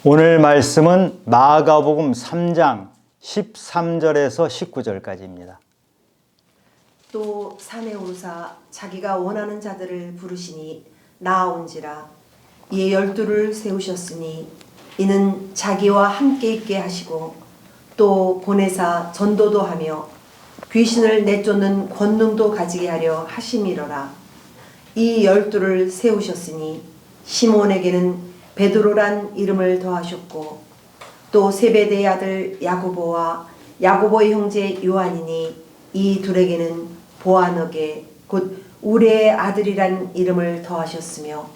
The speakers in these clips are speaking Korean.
오늘 말씀은 마가복음 3장 13절에서 19절까지입니다. 또 산에 오르사 자기가 원하는 자들을 부르시니 나아온지라. 이에 12를 세우셨으니 이는 자기와 함께 있게 하시고 또 보내사 전도도 하며 귀신을 내쫓는 권능도 가지게 하려 하심이로라. 이 12를 세우셨으니 시몬에게는 베드로란 이름을 더하셨고 또 세베대의 아들 야고보와 야고보의 형제 요한이니 이 둘에게는 보아너게 곧 우레의 아들이란 이름을 더하셨으며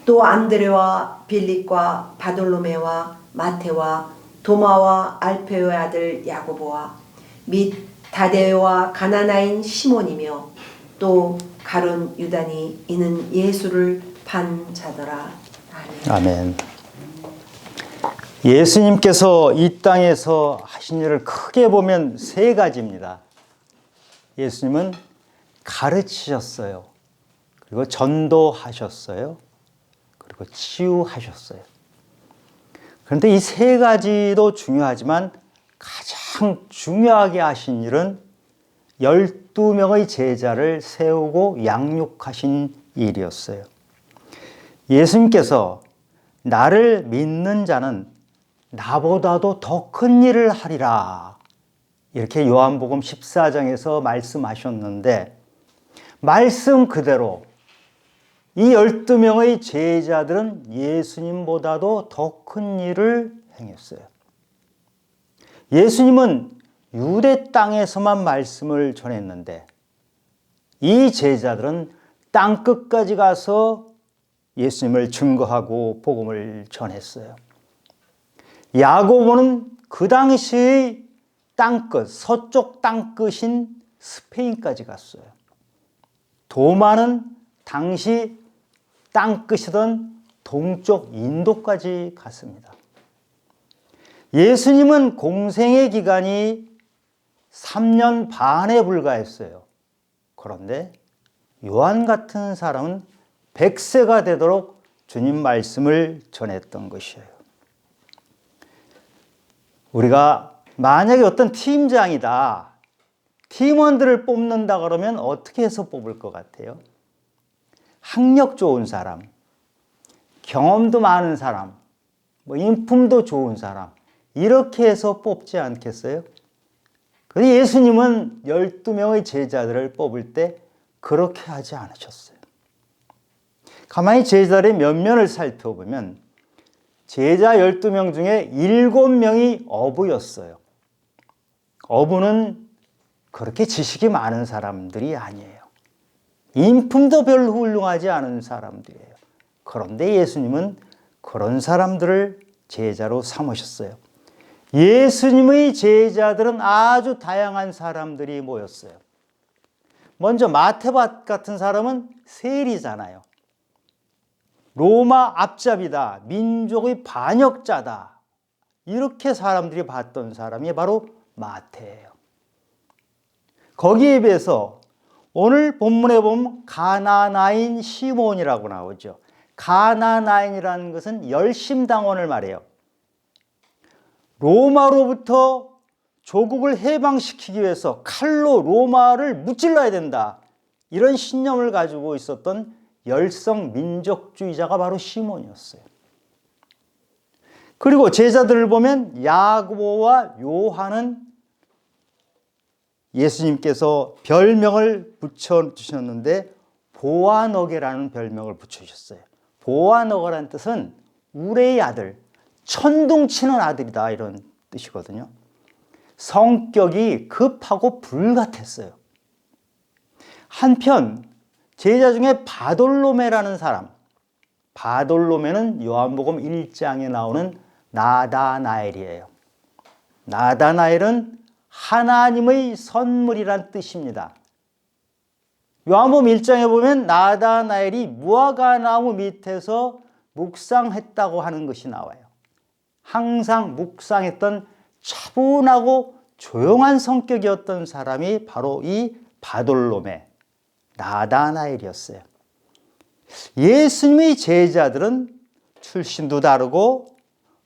또 안드레와 빌립과 바돌로메와 마테와 도마와 알페오의 아들 야고보와 및 다데오와 가나나인 시몬이며 또 가룟 유다니 이는 예수를 판 자더라. 아멘. 예수님께서 이 땅에서 하신 일을 크게 보면 세 가지입니다. 예수님은 가르치셨어요. 그리고 전도하셨어요. 그리고 치유하셨어요. 그런데 이 세 가지도 중요하지만 가장 중요하게 하신 일은 12명의 제자를 세우고 양육하신 일이었어요. 예수님께서 나를 믿는 자는 나보다도 더 큰 일을 하리라. 이렇게 요한복음 14장에서 말씀하셨는데 말씀 그대로 이 12명의 제자들은 예수님보다도 더 큰 일을 행했어요. 예수님은 유대 땅에서만 말씀을 전했는데 이 제자들은 땅 끝까지 가서 예수님을 증거하고 복음을 전했어요. 야고보는 그 당시의 땅끝, 서쪽 땅끝인 스페인까지 갔어요. 도마는 당시 땅끝이던 동쪽 인도까지 갔습니다. 예수님은 공생의 기간이 3년 반에 불과했어요. 그런데 요한 같은 사람은 100세가 되도록 주님 말씀을 전했던 것이에요. 우리가 만약에 어떤 팀장이다, 팀원들을 뽑는다 그러면 어떻게 해서 뽑을 것 같아요? 학력 좋은 사람, 경험도 많은 사람, 인품도 좋은 사람, 이렇게 해서 뽑지 않겠어요? 그런데 예수님은 12명의 제자들을 뽑을 때 그렇게 하지 않으셨어요. 가만히 제자들의 면면을 살펴보면 제자 12명 중에 7명이 어부였어요. 어부는 그렇게 지식이 많은 사람들이 아니에요. 인품도 별로 훌륭하지 않은 사람들이에요. 그런데 예수님은 그런 사람들을 제자로 삼으셨어요. 예수님의 제자들은 아주 다양한 사람들이 모였어요. 먼저 마테밭 같은 사람은 세리잖아요. 로마 앞잡이다, 민족의 반역자다, 이렇게 사람들이 봤던 사람이 바로 마태예요. 거기에 비해서 오늘 본문에 보면 가나나인 시몬이라고 나오죠. 가나나인이라는 것은 열심당원을 말해요. 로마로부터 조국을 해방시키기 위해서 칼로 로마를 무찔러야 된다, 이런 신념을 가지고 있었던 열성 민족주의자가 바로 시몬이었어요. 그리고 제자들을 보면 야고보와 요한은 예수님께서 별명을 붙여주셨는데 보아너게라는 별명을 붙여주셨어요. 보아너게라는 뜻은 우레의 아들, 천둥치는 아들이다, 이런 뜻이거든요. 성격이 급하고 불같았어요. 한편 제자 중에 바돌로메라는 사람, 바돌로메는 요한복음 1장에 나오는 나다나엘이에요. 나다나엘은 하나님의 선물이란 뜻입니다. 요한복음 1장에 보면 나다나엘이 무화과나무 밑에서 묵상했다고 하는 것이 나와요. 항상 묵상했던 차분하고 조용한 성격이었던 사람이 바로 이 바돌로메, 나다나엘이었어요. 예수님의 제자들은 출신도 다르고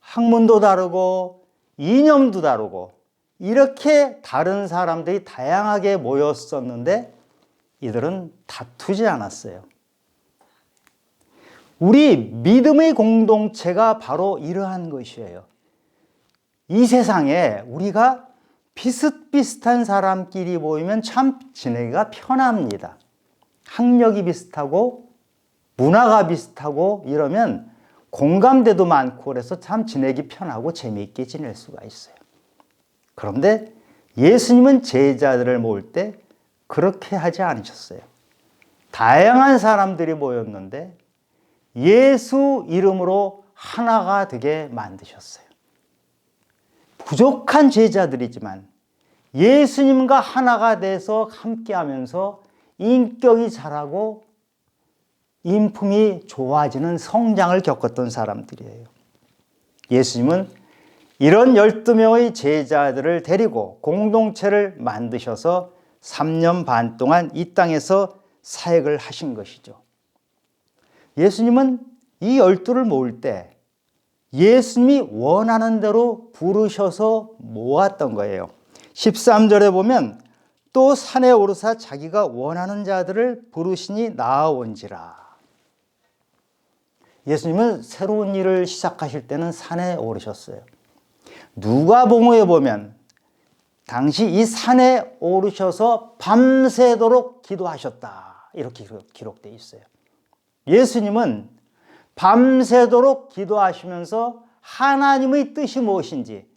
학문도 다르고 이념도 다르고 이렇게 다른 사람들이 다양하게 모였었는데 이들은 다투지 않았어요. 우리 믿음의 공동체가 바로 이러한 것이에요. 이 세상에 우리가 비슷비슷한 사람끼리 모이면 참 지내기가 편합니다. 학력이 비슷하고 문화가 비슷하고 이러면 공감대도 많고 그래서 참 지내기 편하고 재미있게 지낼 수가 있어요. 그런데 예수님은 제자들을 모을 때 그렇게 하지 않으셨어요. 다양한 사람들이 모였는데 예수 이름으로 하나가 되게 만드셨어요. 부족한 제자들이지만 예수님과 하나가 돼서 함께하면서 인격이 자라고 인품이 좋아지는 성장을 겪었던 사람들이에요. 예수님은 이런 12명의 제자들을 데리고 공동체를 만드셔서 3년 반 동안 이 땅에서 사역을 하신 것이죠. 예수님은 이 12를 모을 때 예수님이 원하는 대로 부르셔서 모았던 거예요. 13절에 보면 또 산에 오르사 자기가 원하는 자들을 부르시니 나아온지라. 예수님은 새로운 일을 시작하실 때는 산에 오르셨어요. 누가복음에 보면 당시 이 산에 오르셔서 밤새도록 기도하셨다. 이렇게 기록되어 있어요. 예수님은 밤새도록 기도하시면서 하나님의 뜻이 무엇인지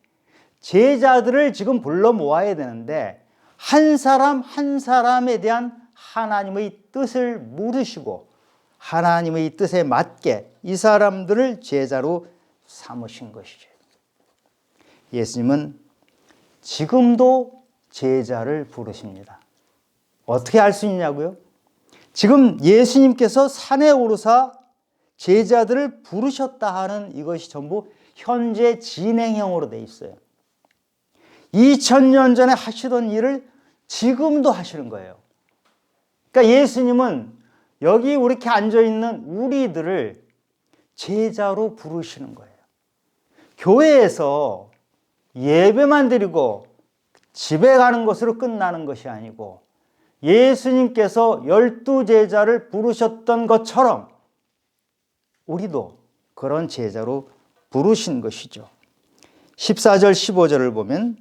제자들을 지금 불러 모아야 되는데 한 사람 한 사람에 대한 하나님의 뜻을 물으시고 하나님의 뜻에 맞게 이 사람들을 제자로 삼으신 것이죠. 예수님은 지금도 제자를 부르십니다. 어떻게 할 수 있냐고요? 지금 예수님께서 산에 오르사 제자들을 부르셨다 하는 이것이 전부 현재 진행형으로 되어 있어요. 2000년 전에 하시던 일을 지금도 하시는 거예요. 그러니까 예수님은 여기 이렇게 앉아있는 우리들을 제자로 부르시는 거예요. 교회에서 예배만 드리고 집에 가는 것으로 끝나는 것이 아니고 예수님께서 12제자를 부르셨던 것처럼 우리도 그런 제자로 부르신 것이죠. 14절 15절을 보면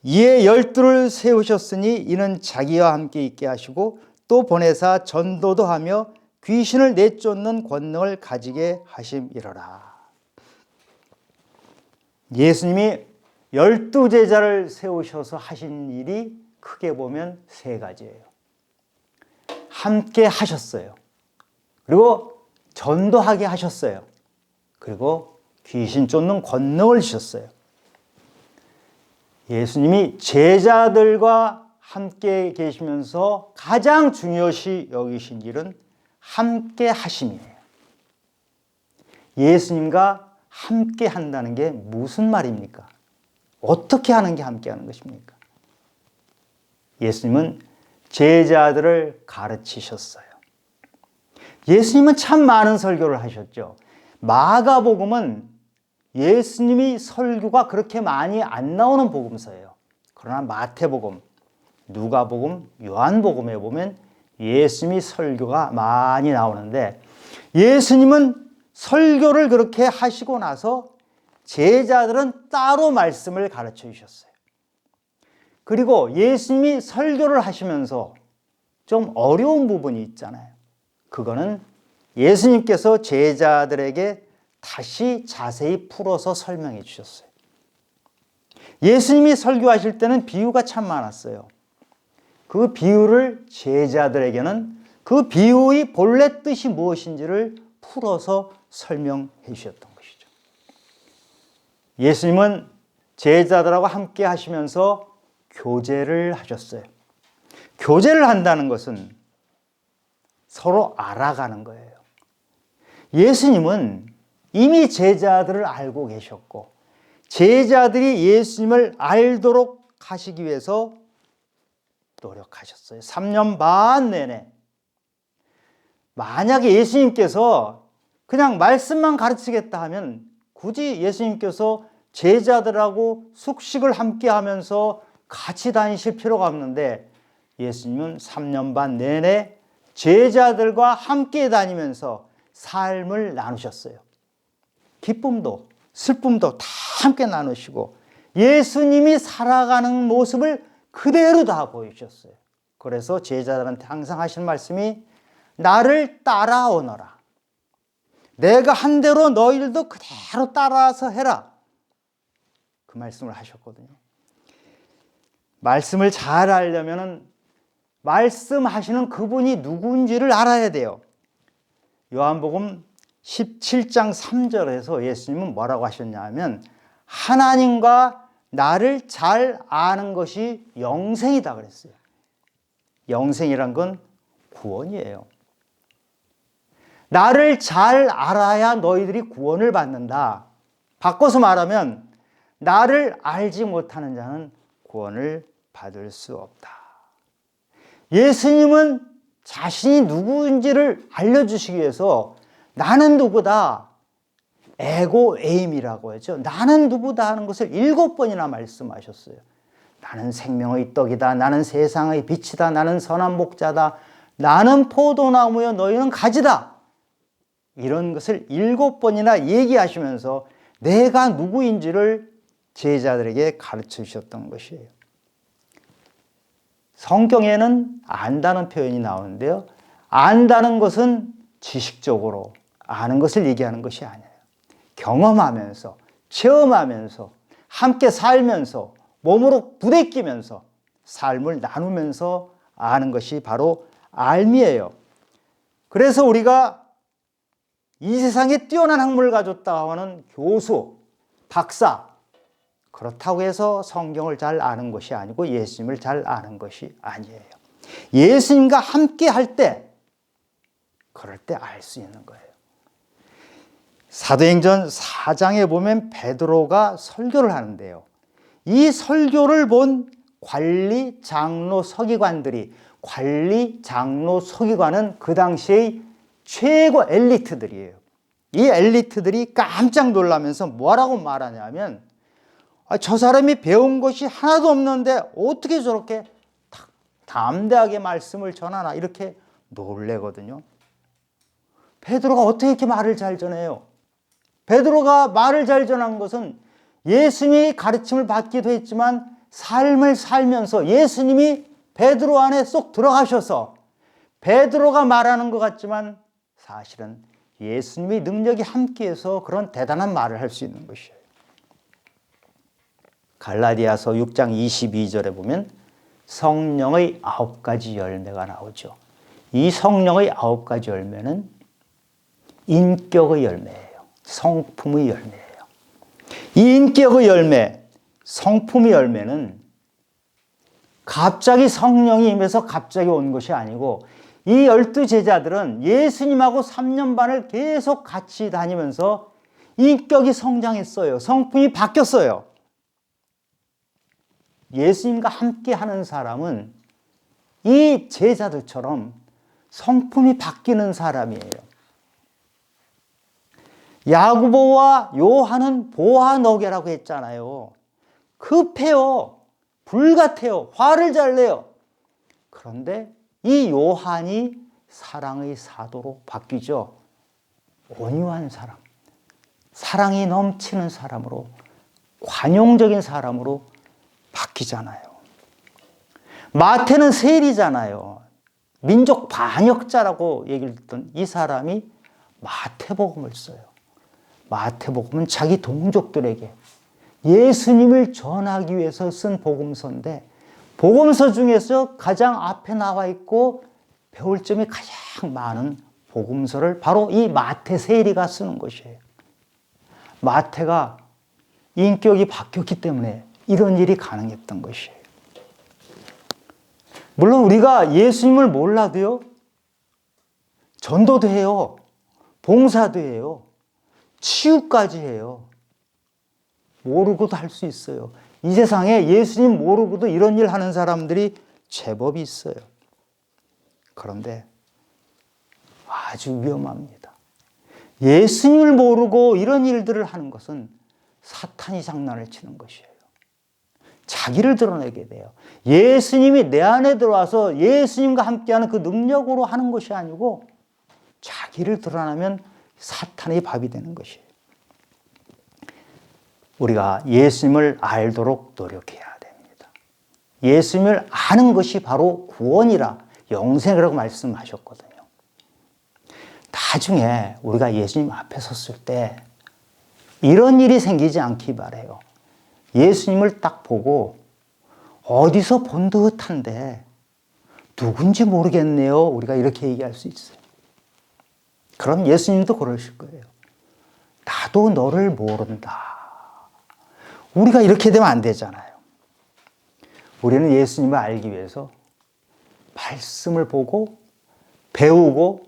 이에 12를 세우셨으니 이는 자기와 함께 있게 하시고 또 보내사 전도도 하며 귀신을 내쫓는 권능을 가지게 하심이로라. 예수님이 12제자를 세우셔서 하신 일이 크게 보면 세 가지예요. 함께 하셨어요. 그리고 전도하게 하셨어요. 그리고 귀신 쫓는 권능을 주셨어요. 예수님이 제자들과 함께 계시면서 가장 중요시 여기신 일은 함께 하심이에요. 예수님과 함께 한다는 게 무슨 말입니까? 어떻게 하는 게 함께 하는 것입니까? 예수님은 제자들을 가르치셨어요. 예수님은 참 많은 설교를 하셨죠. 마가복음은 예수님이 설교가 그렇게 많이 안 나오는 복음서예요. 그러나 마태복음, 누가복음, 요한복음에 보면 예수님이 설교가 많이 나오는데 예수님은 설교를 그렇게 하시고 나서 제자들은 따로 말씀을 가르쳐 주셨어요. 그리고 예수님이 설교를 하시면서 좀 어려운 부분이 있잖아요. 그거는 예수님께서 제자들에게 다시 자세히 풀어서 설명해 주셨어요. 예수님이 설교하실 때는 비유가 참 많았어요. 그 비유를 제자들에게는 그 비유의 본래 뜻이 무엇인지를 풀어서 설명해 주셨던 것이죠. 예수님은 제자들하고 함께 하시면서 교제를 하셨어요. 교제를 한다는 것은 서로 알아가는 거예요. 예수님은 이미 제자들을 알고 계셨고 제자들이 예수님을 알도록 하시기 위해서 노력하셨어요. 3년 반 내내. 만약에 예수님께서 그냥 말씀만 가르치겠다 하면 굳이 예수님께서 제자들하고 숙식을 함께 하면서 같이 다니실 필요가 없는데 예수님은 3년 반 내내 제자들과 함께 다니면서 삶을 나누셨어요. 기쁨도 슬픔도 다 함께 나누시고 예수님이 살아가는 모습을 그대로 다 보여주셨어요. 그래서 제자들한테 항상 하신 말씀이 나를 따라오너라. 내가 한 대로 너희들도 그대로 따라서 해라. 그 말씀을 하셨거든요. 말씀을 잘 알려면 말씀하시는 그분이 누구인지를 알아야 돼요. 요한복음 17장 3절에서 예수님은 뭐라고 하셨냐면 하나님과 나를 잘 아는 것이 영생이다 그랬어요. 영생이란 건 구원이에요. 나를 잘 알아야 너희들이 구원을 받는다. 바꿔서 말하면 나를 알지 못하는 자는 구원을 받을 수 없다. 예수님은 자신이 누구인지를 알려주시기 위해서 나는 누구다. 에고 에임이라고 하죠. 나는 누구다 하는 것을 7번이나 말씀하셨어요. 나는 생명의 떡이다. 나는 세상의 빛이다. 나는 선한 목자다. 나는 포도나무여 너희는 가지다. 이런 것을 7번이나 얘기하시면서 내가 누구인지를 제자들에게 가르쳐 주셨던 것이에요. 성경에는 안다는 표현이 나오는데요. 안다는 것은 지식적으로 아는 것을 얘기하는 것이 아니에요. 경험하면서, 체험하면서, 함께 살면서, 몸으로 부대끼면서, 삶을 나누면서 아는 것이 바로 알미예요. 그래서 우리가 이 세상에 뛰어난 학문을 가졌다 하는 교수, 박사, 그렇다고 해서 성경을 잘 아는 것이 아니고 예수님을 잘 아는 것이 아니에요. 예수님과 함께 할 때, 그럴 때 알 수 있는 거예요. 사도행전 4장에 보면 베드로가 설교를 하는데요. 이 설교를 본 관리, 장로, 서기관들이, 관리, 장로, 서기관은 그 당시의 최고 엘리트들이에요. 이 엘리트들이 깜짝 놀라면서 뭐라고 말하냐면 저 사람이 배운 것이 하나도 없는데 어떻게 저렇게 담대하게 말씀을 전하나 이렇게 놀래거든요. 베드로가 어떻게 이렇게 말을 잘 전해요? 베드로가 말을 잘 전한 것은 예수님이 가르침을 받기도 했지만 삶을 살면서 예수님이 베드로 안에 쏙 들어가셔서 베드로가 말하는 것 같지만 사실은 예수님의 능력이 함께해서 그런 대단한 말을 할 수 있는 것이에요. 갈라디아서 6장 22절에 보면 성령의 9가지 열매가 나오죠. 이 성령의 9가지 열매는 인격의 열매예요. 성품의 열매예요. 이 인격의 열매, 성품의 열매는 갑자기 성령이 임해서 갑자기 온 것이 아니고 이 12제자들은 예수님하고 3년 반을 계속 같이 다니면서 인격이 성장했어요. 성품이 바뀌었어요. 예수님과 함께 하는 사람은 이 제자들처럼 성품이 바뀌는 사람이에요. 야고보와 요한은 보아너게라고 했잖아요. 급해요. 불같아요. 화를 잘 내요. 그런데 이 요한이 사랑의 사도로 바뀌죠. 온유한 사람, 사랑이 넘치는 사람으로, 관용적인 사람으로 바뀌잖아요. 마태는 세리잖아요. 민족 반역자라고 얘기를 듣던 이 사람이 마태복음을 써요. 마태복음은 자기 동족들에게 예수님을 전하기 위해서 쓴 복음서인데 복음서 중에서 가장 앞에 나와 있고 배울 점이 가장 많은 복음서를 바로 이 마태 세리가 쓰는 것이에요. 마태가 인격이 바뀌었기 때문에 이런 일이 가능했던 것이에요. 물론 우리가 예수님을 몰라도요, 전도도 해요, 봉사도 해요, 치유까지 해요. 모르고도 할 수 있어요. 이 세상에 예수님 모르고도 이런 일 하는 사람들이 제법 있어요. 그런데 아주 위험합니다. 예수님을 모르고 이런 일들을 하는 것은 사탄이 장난을 치는 것이에요. 자기를 드러내게 돼요. 예수님이 내 안에 들어와서 예수님과 함께하는 그 능력으로 하는 것이 아니고 자기를 드러나면 사탄의 밥이 되는 것이에요. 우리가 예수님을 알도록 노력해야 됩니다. 예수님을 아는 것이 바로 구원이라 영생이라고 말씀하셨거든요. 나중에 우리가 예수님 앞에 섰을 때 이런 일이 생기지 않기 바라요. 예수님을 딱 보고 어디서 본 듯한데 누군지 모르겠네요. 우리가 이렇게 얘기할 수 있어요. 그럼 예수님도 그러실 거예요. 나도 너를 모른다. 우리가 이렇게 되면 안 되잖아요. 우리는 예수님을 알기 위해서 말씀을 보고 배우고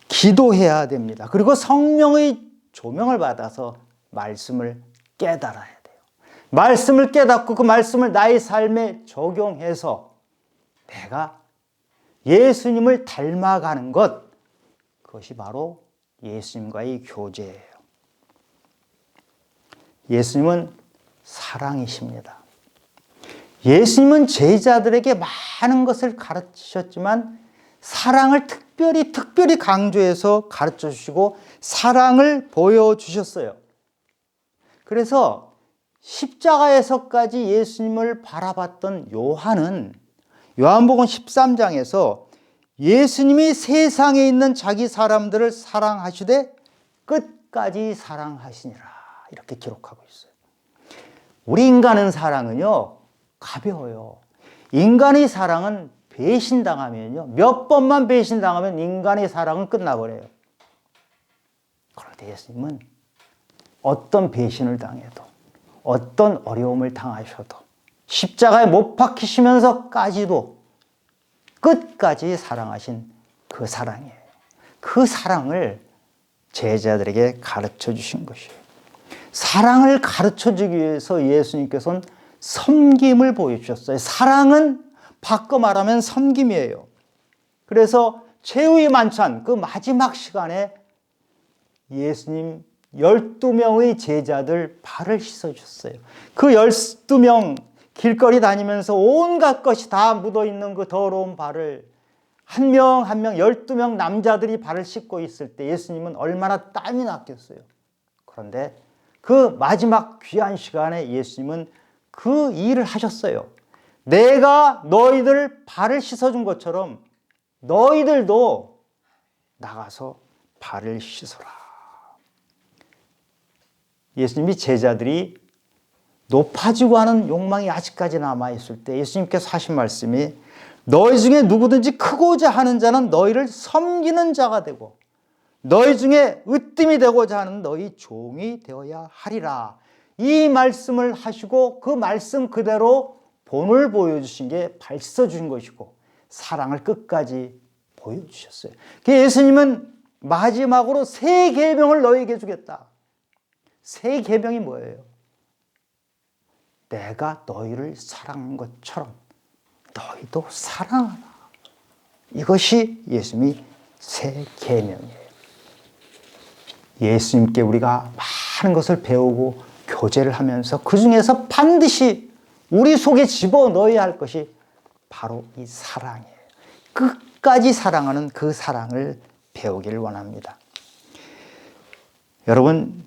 기도해야 됩니다. 그리고 성령의 조명을 받아서 말씀을 깨달아야 돼요. 말씀을 깨닫고 그 말씀을 나의 삶에 적용해서 내가 예수님을 닮아가는 것, 그것이 바로 예수님과의 교제예요. 예수님은 사랑이십니다. 예수님은 제자들에게 많은 것을 가르치셨지만 사랑을 특별히 강조해서 가르쳐 주시고 사랑을 보여주셨어요. 그래서 십자가에서까지 예수님을 바라봤던 요한은 요한복음 13장에서 예수님이 세상에 있는 자기 사람들을 사랑하시되 끝까지 사랑하시니라 이렇게 기록하고 있어요. 우리 인간의 사랑은요 가벼워요. 인간의 사랑은 배신당하면요 몇 번만 배신당하면 인간의 사랑은 끝나버려요. 그런데 예수님은 어떤 배신을 당해도 어떤 어려움을 당하셔도 십자가에 못 박히시면서까지도 끝까지 사랑하신 그 사랑이에요. 그 사랑을 제자들에게 가르쳐 주신 것이에요. 사랑을 가르쳐 주기 위해서 예수님께서는 섬김을 보여주셨어요. 사랑은 바꿔 말하면 섬김이에요. 그래서 최후의 만찬 그 마지막 시간에 예수님 12명의 제자들 발을 씻어주셨어요. 그 12명 길거리 다니면서 온갖 것이 다 묻어있는 그 더러운 발을 한 명 한 명 12명 남자들이 발을 씻고 있을 때 예수님은 얼마나 땀이 났겠어요. 그런데 그 마지막 귀한 시간에 예수님은 그 일을 하셨어요. 내가 너희들 발을 씻어준 것처럼 너희들도 나가서 발을 씻어라. 예수님이 제자들이 높아지고 하는 욕망이 아직까지 남아있을 때 예수님께서 하신 말씀이 너희 중에 누구든지 크고자 하는 자는 너희를 섬기는 자가 되고 너희 중에 으뜸이 되고자 하는 너희 종이 되어야 하리라. 이 말씀을 하시고 그 말씀 그대로 본을 보여주신 게 발서 주신 것이고 사랑을 끝까지 보여주셨어요. 예수님은 마지막으로 새 계명을 너희에게 주겠다. 새 계명이 뭐예요? 내가 너희를 사랑한 것처럼 너희도 사랑하라. 이것이 예수님이 새 계명이에요. 예수님께 우리가 많은 것을 배우고 교제를 하면서 그 중에서 반드시 우리 속에 집어넣어야 할 것이 바로 이 사랑이에요. 끝까지 사랑하는 그 사랑을 배우기를 원합니다. 여러분,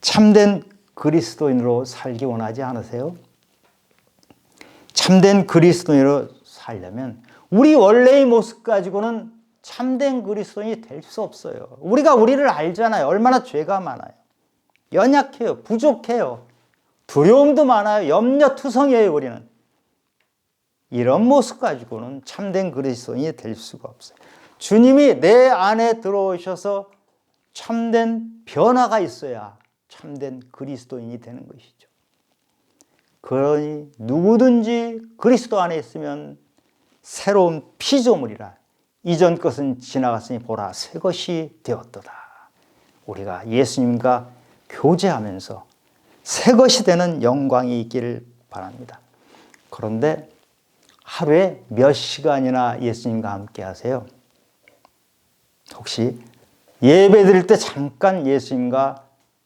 참된 그리스도인으로 살기 원하지 않으세요? 참된 그리스도인으로 살려면 우리 원래의 모습 가지고는 참된 그리스도인이 될 수 없어요. 우리가 우리를 알잖아요. 얼마나 죄가 많아요. 연약해요. 부족해요. 두려움도 많아요. 염려투성이에요. 우리는. 이런 모습 가지고는 참된 그리스도인이 될 수가 없어요. 주님이 내 안에 들어오셔서 참된 변화가 있어야 참된 그리스도인이 되는 것이죠. 그러니 누구든지 그리스도 안에 있으면 새로운 피조물이라 이전 것은 지나갔으니 보라 새 것이 되었도다. 우리가 예수님과 교제하면서 새 것이 되는 영광이 있기를 바랍니다. 그런데 하루에 몇 시간이나 예수님과 함께 하세요? 혹시 예배 드릴 때 잠깐 예수님과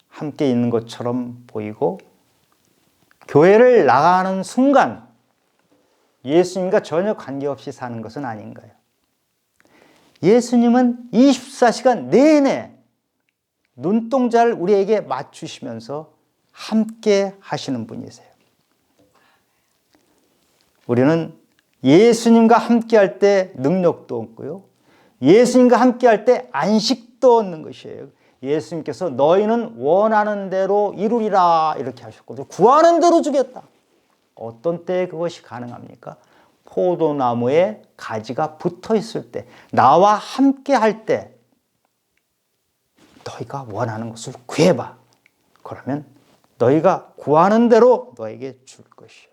함께 있는 것처럼 보이고 교회를 나가는 순간 예수님과 전혀 관계없이 사는 것은 아닌가요? 예수님은 24시간 내내 눈동자를 우리에게 맞추시면서 함께 하시는 분이세요. 우리는 예수님과 함께 할 때 능력도 얻고요. 예수님과 함께 할 때 안식도 얻는 것이에요. 예수님께서 너희는 원하는 대로 이루리라 이렇게 하셨거든요. 구하는 대로 주겠다. 어떤 때에 그것이 가능합니까? 포도나무에 가지가 붙어 있을 때, 나와 함께 할 때 너희가 원하는 것을 구해봐. 그러면 너희가 구하는 대로 너에게 줄 것이요.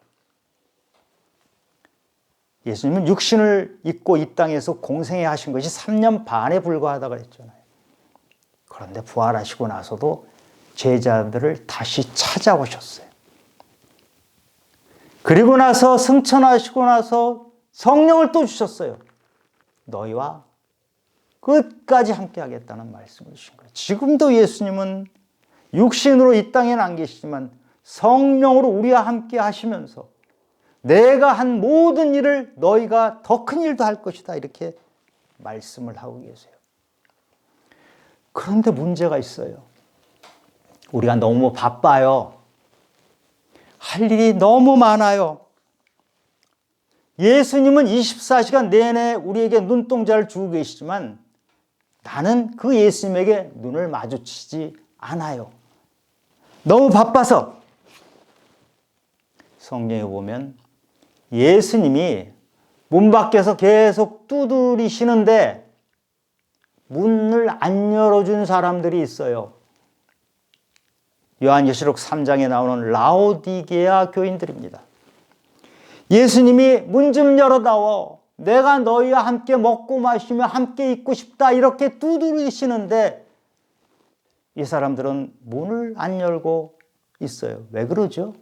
예수님은 육신을 입고 이 땅에서 공생애 하신 것이 3년 반에 불과하다고 그랬잖아요. 그런데 부활하시고 나서도 제자들을 다시 찾아오셨어요. 그리고 나서 승천하시고 나서 성령을 또 주셨어요. 너희와 끝까지 함께 하겠다는 말씀을 주신 거예요. 지금도 예수님은 육신으로 이 땅에는 안 계시지만 성령으로 우리와 함께 하시면서 내가 한 모든 일을 너희가 더 큰 일도 할 것이다 이렇게 말씀을 하고 계세요. 그런데 문제가 있어요. 우리가 너무 바빠요. 할 일이 너무 많아요. 예수님은 24시간 내내 우리에게 눈동자를 주고 계시지만 나는 그 예수님에게 눈을 마주치지 않아요. 너무 바빠서. 성경에 보면 예수님이 문 밖에서 계속 두드리시는데 문을 안 열어준 사람들이 있어요. 요한계시록 3장에 나오는 라오디게아 교인들입니다. 예수님이 문 좀 열어다오. 내가 너희와 함께 먹고 마시며 함께 있고 싶다. 이렇게 두드리시는데 이 사람들은 문을 안 열고 있어요. 왜 그러죠?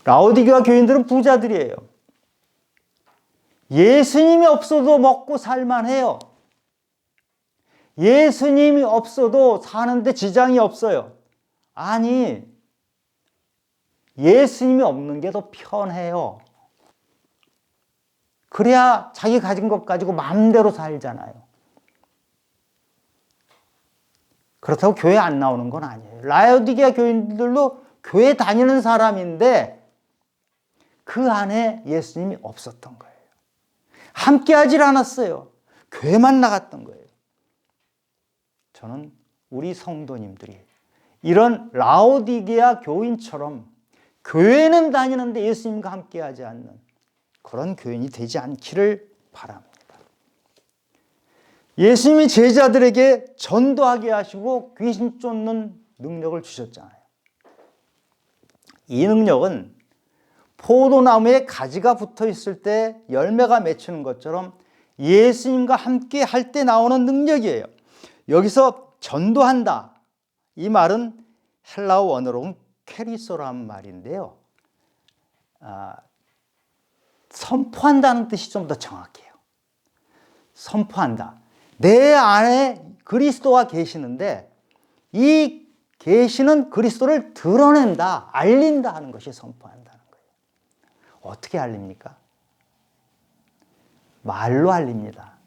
라오디게아 교인들은 부자들이에요. 예수님이 없어도 먹고 살만해요. 예수님이 없어도 사는데 지장이 없어요. 아니, 예수님이 없는 게 더 편해요. 그래야 자기 가진 것 가지고 마음대로 살잖아요. 그렇다고 교회 안 나오는 건 아니에요. 라오디게아 교인들도 교회 다니는 사람인데 그 안에 예수님이 없었던 거예요. 함께 하질 않았어요. 교회만 나갔던 거예요. 저는 우리 성도님들이 이런 라오디게아 교인처럼 교회는 다니는데 예수님과 함께 하지 않는 그런 교인이 되지 않기를 바랍니다. 예수님이 제자들에게 전도하게 하시고 귀신 쫓는 능력을 주셨잖아요. 이 능력은 포도나무에 가지가 붙어 있을 때 열매가 맺히는 것처럼 예수님과 함께 할 때 나오는 능력이에요. 여기서 전도한다. 이 말은 헬라어 원어로는 캐리소라는 말인데요. 선포한다는 뜻이 좀 더 정확해요. 선포한다. 내 안에 그리스도가 계시는데 이 계시는 그리스도를 드러낸다, 알린다 하는 것이 선포한다는 거예요. 어떻게 알립니까? 말로 알립니다.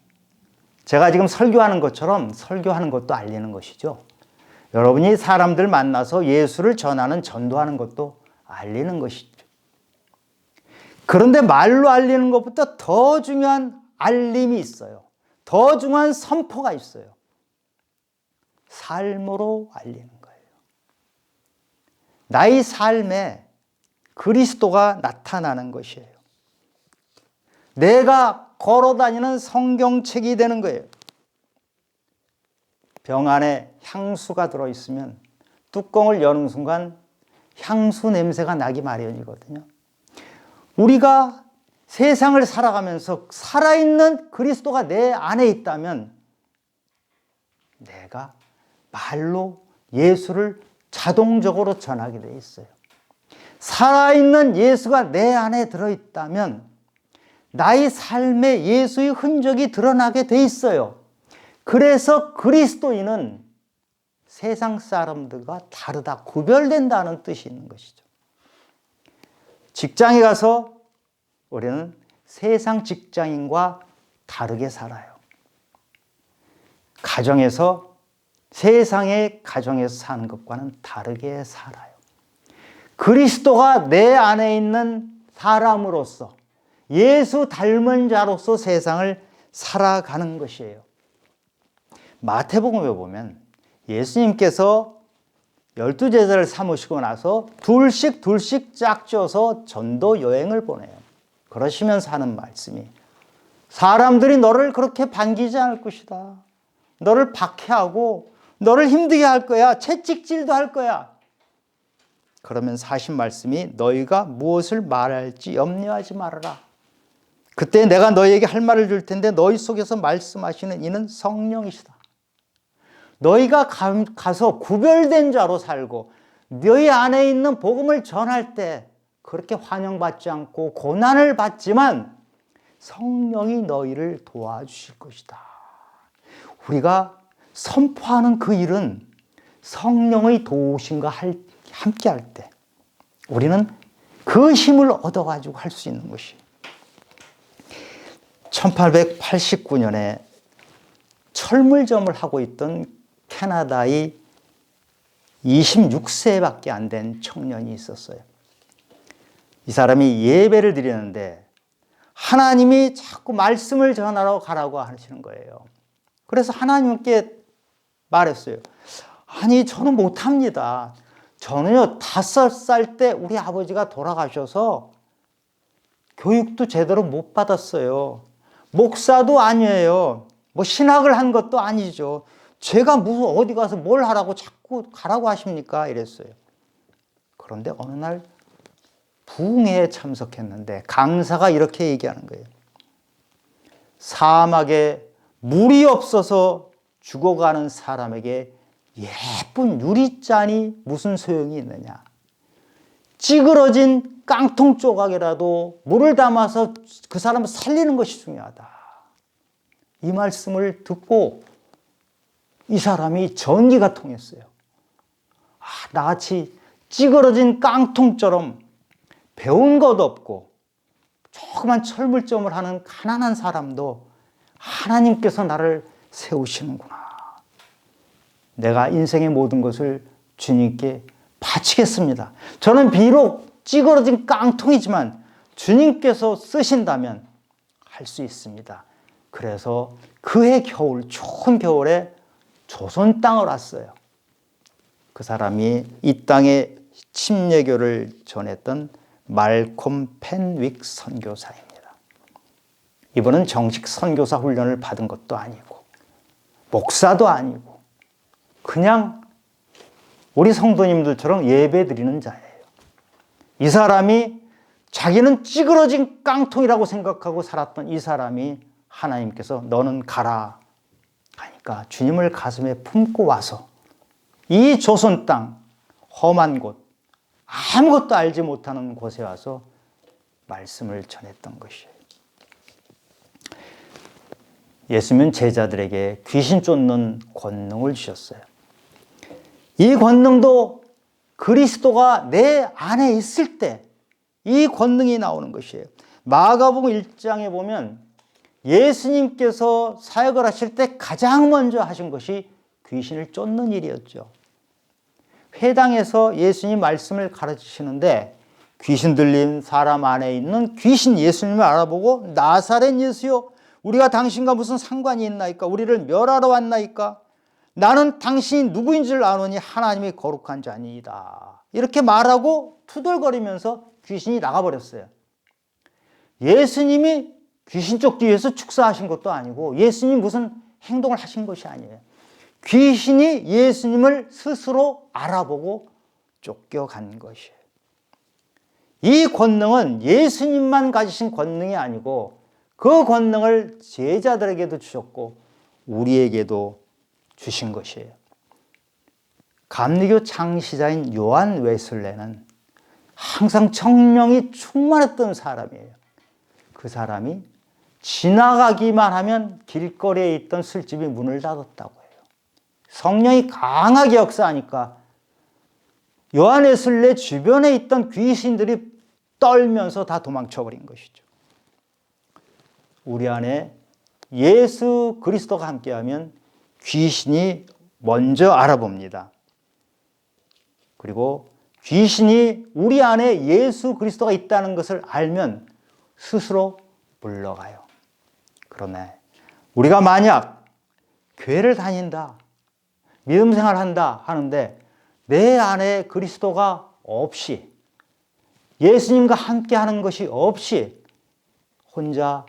제가 지금 설교하는 것처럼 설교하는 것도 알리는 것이죠. 여러분이 사람들 만나서 예수를 전하는 전도하는 것도 알리는 것이죠. 그런데 말로 알리는 것보다 더 중요한 알림이 있어요. 더 중요한 선포가 있어요. 삶으로 알리는 거예요. 나의 삶에 그리스도가 나타나는 것이에요. 내가 걸어다니는 성경책이 되는 거예요. 병 안에 향수가 들어있으면 뚜껑을 여는 순간 향수 냄새가 나기 마련이거든요. 우리가 세상을 살아가면서 살아있는 그리스도가 내 안에 있다면 내가 말로 예수를 자동적으로 전하게 돼 있어요. 살아있는 예수가 내 안에 들어있다면 나의 삶에 예수의 흔적이 드러나게 돼 있어요. 그래서 그리스도인은 세상 사람들과 다르다, 구별된다는 뜻이 있는 것이죠. 직장에 가서 우리는 세상 직장인과 다르게 살아요. 가정에서 세상의 가정에서 사는 것과는 다르게 살아요. 그리스도가 내 안에 있는 사람으로서 예수 닮은 자로서 세상을 살아가는 것이에요. 마태복음에 보면 예수님께서 12제자를 삼으시고 나서 둘씩 짝져서 전도 여행을 보내요. 그러시면서 하는 말씀이 사람들이 너를 그렇게 반기지 않을 것이다. 너를 박해하고 너를 힘들게 할 거야. 채찍질도 할 거야. 그러면서 하신 말씀이 너희가 무엇을 말할지 염려하지 말아라. 그때 내가 너희에게 할 말을 줄 텐데 너희 속에서 말씀하시는 이는 성령이시다. 너희가 가서 구별된 자로 살고 너희 안에 있는 복음을 전할 때 그렇게 환영받지 않고 고난을 받지만 성령이 너희를 도와주실 것이다. 우리가 선포하는 그 일은 성령의 도우심과 함께 할 때 우리는 그 힘을 얻어가지고 할 수 있는 것이에요. 1889년에 철물점을 하고 있던 캐나다의 26세밖에 안 된 청년이 있었어요. 이 사람이 예배를 드리는데 하나님이 자꾸 말씀을 전하러 가라고 하시는 거예요. 그래서 하나님께 말했어요. 아니, 저는 못합니다. 저는요, 5살 때 우리 아버지가 돌아가셔서 교육도 제대로 못 받았어요. 목사도 아니에요. 뭐 신학을 한 것도 아니죠. 제가 무슨 어디 가서 뭘 하라고 자꾸 가라고 하십니까? 이랬어요. 그런데 어느 날 부흥회에 참석했는데 강사가 이렇게 얘기하는 거예요. 사막에 물이 없어서 죽어가는 사람에게 예쁜 유리잔이 무슨 소용이 있느냐. 찌그러진 깡통 조각이라도 물을 담아서 그 사람을 살리는 것이 중요하다. 이 말씀을 듣고 이 사람이 전기가 통했어요. 나같이 찌그러진 깡통처럼 배운 것 없고 조그만 철물점을 하는 가난한 사람도 하나님께서 나를 세우시는구나. 내가 인생의 모든 것을 주님께 바치겠습니다. 저는 비록 찌그러진 깡통이지만 주님께서 쓰신다면 할 수 있습니다. 그래서 그해 겨울, 추운 겨울에 조선 땅을 왔어요. 그 사람이 이 땅에 침례교를 전했던 말콤 펜윅 선교사입니다. 이분은 정식 선교사 훈련을 받은 것도 아니고 목사도 아니고 그냥 우리 성도님들처럼 예배 드리는 자예요. 이 사람이 자기는 찌그러진 깡통이라고 생각하고 살았던 이 사람이 하나님께서 너는 가라 하니까 주님을 가슴에 품고 와서 이 조선 땅 험한 곳 아무것도 알지 못하는 곳에 와서 말씀을 전했던 것이에요. 예수님은 제자들에게 귀신 쫓는 권능을 주셨어요. 이 권능도 그리스도가 내 안에 있을 때 이 권능이 나오는 것이에요. 마가복음 1장에 보면 예수님께서 사역을 하실 때 가장 먼저 하신 것이 귀신을 쫓는 일이었죠. 회당에서 예수님 말씀을 가르치시는데 귀신 들린 사람 안에 있는 귀신 예수님을 알아보고 나사렛 예수요, 우리가 당신과 무슨 상관이 있나이까? 우리를 멸하러 왔나이까? 나는 당신이 누구인 줄 아노니 하나님이 거룩한 자니이다. 이렇게 말하고 투덜거리면서 귀신이 나가버렸어요. 예수님이 귀신 쫓기 위해서 축사하신 것도 아니고 예수님이 무슨 행동을 하신 것이 아니에요. 귀신이 예수님을 스스로 알아보고 쫓겨간 것이에요. 이 권능은 예수님만 가지신 권능이 아니고 그 권능을 제자들에게도 주셨고 우리에게도 주신 것이에요. 감리교 창시자인 요한 웨슬레는 항상 성령이 충만했던 사람이에요. 그 사람이 지나가기만 하면 길거리에 있던 술집이 문을 닫았다고 해요. 성령이 강하게 역사하니까 요한의 주변에 있던 귀신들이 떨면서 다 도망쳐버린 것이죠. 우리 안에 예수 그리스도가 함께하면 귀신이 먼저 알아봅니다. 그리고 귀신이 우리 안에 예수 그리스도가 있다는 것을 알면 스스로 물러가요. 그러네. 우리가 만약 교회를 다닌다, 믿음 생활한다 하는데 내 안에 그리스도가 없이, 예수님과 함께 하는 것이 없이 혼자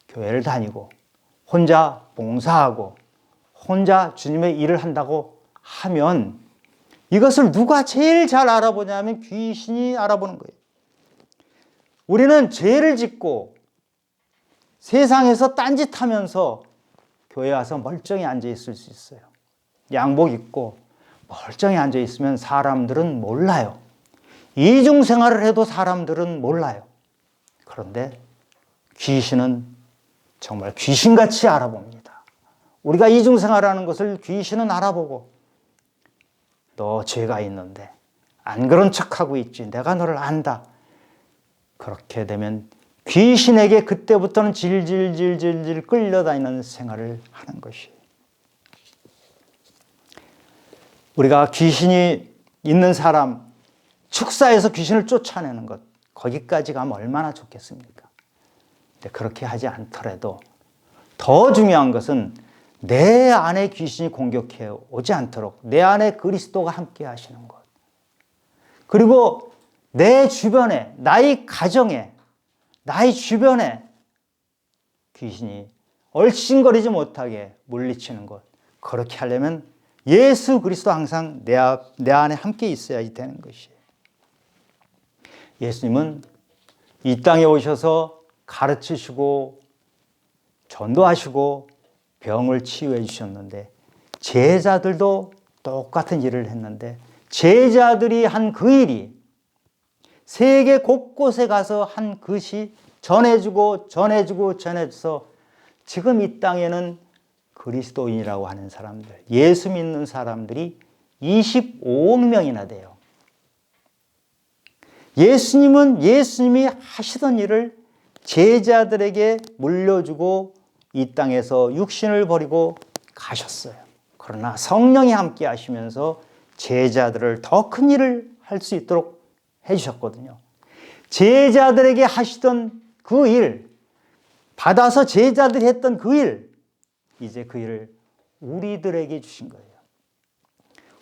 교회를 다니고 혼자 봉사하고 혼자 주님의 일을 한다고 하면 이것을 누가 제일 잘 알아보냐면 귀신이 알아보는 거예요. 우리는 죄를 짓고 세상에서 딴짓하면서 교회 와서 멀쩡히 앉아 있을 수 있어요. 양복 입고 멀쩡히 앉아 있으면 사람들은 몰라요. 이중생활을 해도 사람들은 몰라요. 그런데 귀신은 정말 귀신같이 알아봅니다. 우리가 이중생활하는 것을 귀신은 알아보고 너 죄가 있는데 안 그런 척하고 있지. 내가 너를 안다. 그렇게 되면 귀신에게 그때부터는 질질질질질 끌려다니는 생활을 하는 것이에요. 우리가 귀신이 있는 사람, 축사에서 귀신을 쫓아내는 것, 거기까지 가면 얼마나 좋겠습니까? 근데 그렇게 하지 않더라도 더 중요한 것은 내 안에 귀신이 공격해 오지 않도록 내 안에 그리스도가 함께 하시는 것. 그리고 내 주변에, 나의 가정에, 나의 주변에 귀신이 얼씬거리지 못하게 물리치는 것. 그렇게 하려면 예수 그리스도 항상 내 안에 함께 있어야 되는 것이에요. 예수님은 이 땅에 오셔서 가르치시고 전도하시고 병을 치유해 주셨는데 제자들도 똑같은 일을 했는데 제자들이 한 그 일이 세계 곳곳에 가서 한 것이 전해져서 지금 이 땅에는 그리스도인이라고 하는 사람들, 예수 믿는 사람들이 25억 명이나 돼요. 예수님이 하시던 일을 제자들에게 물려주고 이 땅에서 육신을 버리고 가셨어요. 그러나 성령이 함께 하시면서 제자들을 더 큰 일을 할 수 있도록 해주셨거든요. 제자들에게 하시던 그 일, 받아서 제자들이 했던 그 일, 이제 그 일을 우리들에게 주신 거예요.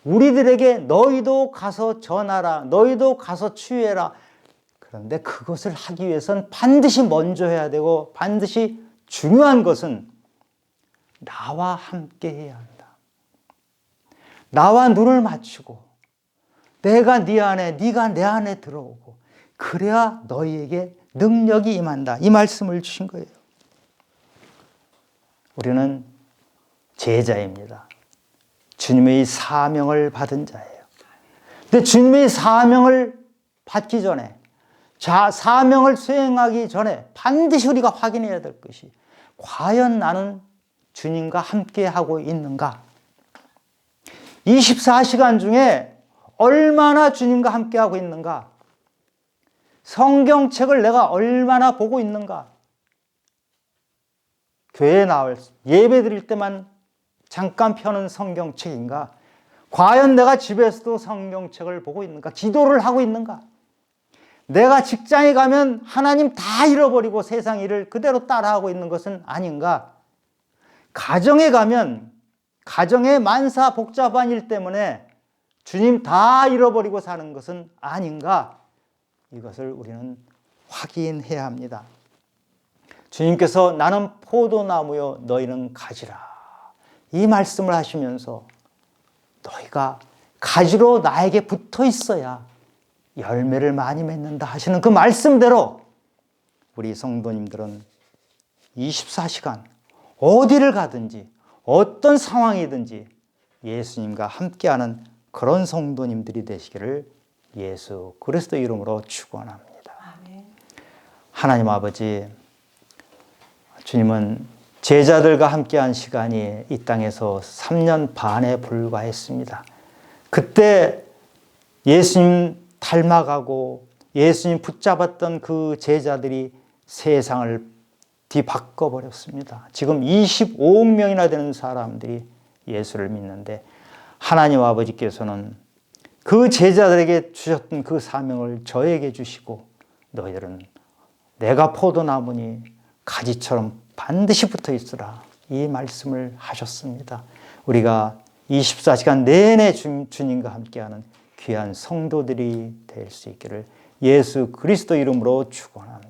우리들에게 너희도 가서 전하라, 너희도 가서 치유해라. 그런데 그것을 하기 위해서는 반드시 먼저 해야 되고 반드시 중요한 것은 나와 함께 해야 한다. 나와 눈을 맞추고 내가 네 안에, 네가 내 안에 들어오고 그래야 너희에게 능력이 임한다. 이 말씀을 주신 거예요. 우리는 제자입니다. 주님의 사명을 받은 자예요. 근데 주님의 사명을 받기 전에, 사명을 수행하기 전에 반드시 우리가 확인해야 될 것이 과연 나는 주님과 함께 하고 있는가? 24시간 중에 얼마나 주님과 함께 하고 있는가? 성경책을 내가 얼마나 보고 있는가? 교회에 나올 예배 드릴 때만 잠깐 펴는 성경책인가? 과연 내가 집에서도 성경책을 보고 있는가? 기도를 하고 있는가? 내가 직장에 가면 하나님 다 잃어버리고 세상 일을 그대로 따라하고 있는 것은 아닌가? 가정에 가면 가정의 만사 복잡한 일 때문에 주님 다 잃어버리고 사는 것은 아닌가? 이것을 우리는 확인해야 합니다. 주님께서 나는 포도나무요 너희는 가지라. 이 말씀을 하시면서 너희가 가지로 나에게 붙어 있어야 열매를 많이 맺는다 하시는 그 말씀대로 우리 성도님들은 24시간 어디를 가든지 어떤 상황이든지 예수님과 함께하는 그런 성도님들이 되시기를 예수 그리스도 이름으로 축원합니다. 아멘. 하나님 아버지, 주님은 제자들과 함께한 시간이 이 땅에서 3년 반에 불과했습니다. 그때 예수님 닮아가고 예수님 붙잡았던 그 제자들이 세상을 뒤바꿔버렸습니다. 지금 25억 명이나 되는 사람들이 예수를 믿는데 하나님 아버지께서는 그 제자들에게 주셨던 그 사명을 저에게 주시고 너희들은 내가 포도나무니 가지처럼 반드시 붙어 있으라 이 말씀을 하셨습니다. 우리가 24시간 내내 주님과 함께하는 귀한 성도들이 될 수 있기를 예수 그리스도 이름으로 축원합니다.